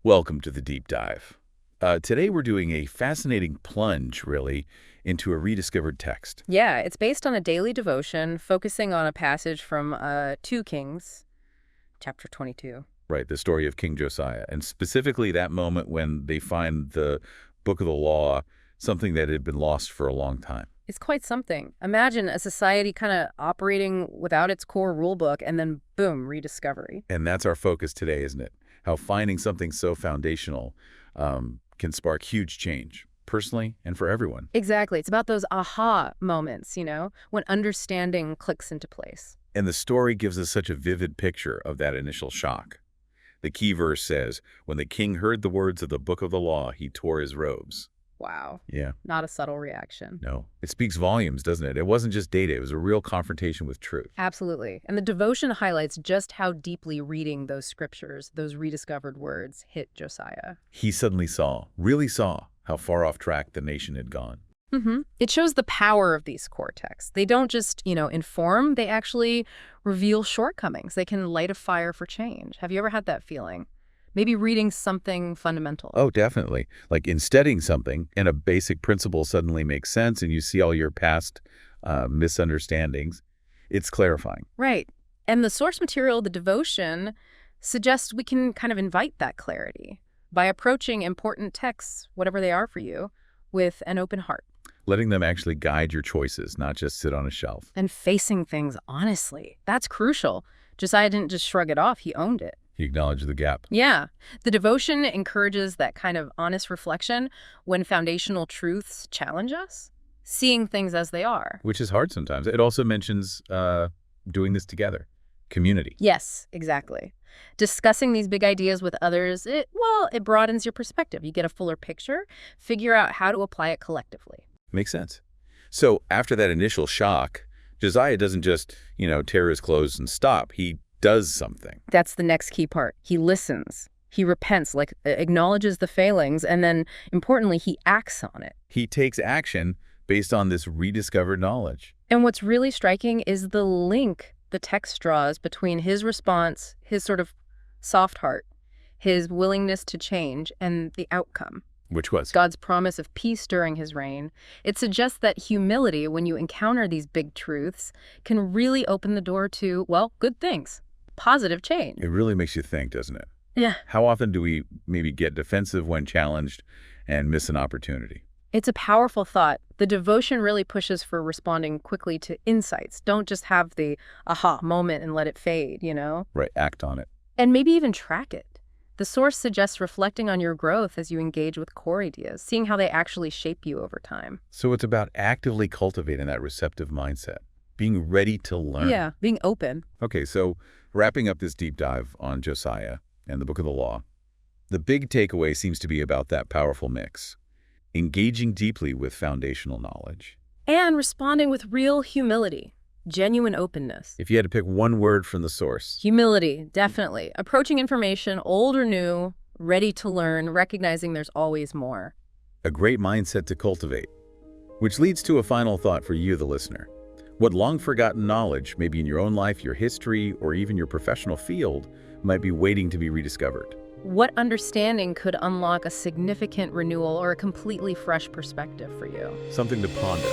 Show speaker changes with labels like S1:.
S1: Welcome to the deep dive. Today we're doing a fascinating plunge, really, into a rediscovered text.
S2: Yeah, it's based on a daily devotion focusing on a passage from 2 Kings, chapter 22.
S1: Right, the story of King Josiah, and specifically that moment when they find the book of the law, something that had been lost for a long time.
S2: It's quite something. Imagine a society kind of operating without its core rule book and then, boom, rediscovery.
S1: And that's our focus today, isn't it? How finding something so foundational can spark huge change, personally and for everyone.
S2: Exactly. It's about those aha moments, when understanding clicks into place.
S1: And the story gives us such a vivid picture of that initial shock. The key verse says, when the king heard the words of the book of the law, he tore his robes.
S2: Wow.
S1: Yeah.
S2: Not a subtle reaction.
S1: No. It speaks volumes, doesn't it? It wasn't just data. It was a real confrontation with truth.
S2: Absolutely. And the devotion highlights just how deeply reading those scriptures, those rediscovered words, hit Josiah.
S1: He suddenly really saw, how far off track the nation had gone.
S2: It shows the power of these core texts. They don't just, inform, they actually reveal shortcomings. They can light a fire for change. Have you ever had that feeling? Maybe reading something fundamental.
S1: Oh, definitely. Like in studying something and a basic principle suddenly makes sense and you see all your past misunderstandings. It's clarifying.
S2: Right. And the source material, the devotion, suggests we can kind of invite that clarity by approaching important texts, whatever they are for you, with an open heart.
S1: Letting them actually guide your choices, not just sit on a shelf.
S2: And facing things honestly. That's crucial. Josiah didn't just shrug it off, he owned it.
S1: He acknowledged the gap.
S2: Yeah. The devotion encourages that kind of honest reflection when foundational truths challenge us, seeing things as they are.
S1: Which is hard sometimes. It also mentions doing this together. Community.
S2: Yes, exactly. Discussing these big ideas with others, it broadens your perspective. You get a fuller picture, figure out how to apply it collectively.
S1: Makes sense. So after that initial shock, Josiah doesn't just, tear his clothes and stop. He does something.
S2: That's the next key part. He listens. He repents, acknowledges the failings, and then, importantly, he acts on it.
S1: He takes action based on this rediscovered knowledge.
S2: And what's really striking is the link the text draws between his response, his sort of soft heart, his willingness to change, and the outcome.
S1: Which was?
S2: God's promise of peace during his reign. It suggests that humility, when you encounter these big truths, can really open the door to, good things. Positive change.
S1: It really makes you think, doesn't it?
S2: Yeah.
S1: How often do we maybe get defensive when challenged and miss an opportunity?
S2: It's a powerful thought. The devotion really pushes for responding quickly to insights. Don't just have the aha moment and let it fade,
S1: Right, act on it.
S2: And maybe even track it. The source suggests reflecting on your growth as you engage with core ideas, seeing how they actually shape you over time.
S1: So it's about actively cultivating that receptive mindset, being ready to learn.
S2: Yeah, being open.
S1: Okay, so wrapping up this deep dive on Josiah and the book of the law, the big takeaway seems to be about that powerful mix. Engaging deeply with foundational knowledge.
S2: And responding with real humility, genuine openness.
S1: If you had to pick one word from the source.
S2: Humility, definitely. Approaching information, old or new, ready to learn, recognizing there's always more.
S1: A great mindset to cultivate. Which leads to a final thought for you, the listener. What long-forgotten knowledge, maybe in your own life, your history, or even your professional field, might be waiting to be rediscovered?
S2: What understanding could unlock a significant renewal or a completely fresh perspective for you?
S1: Something to ponder.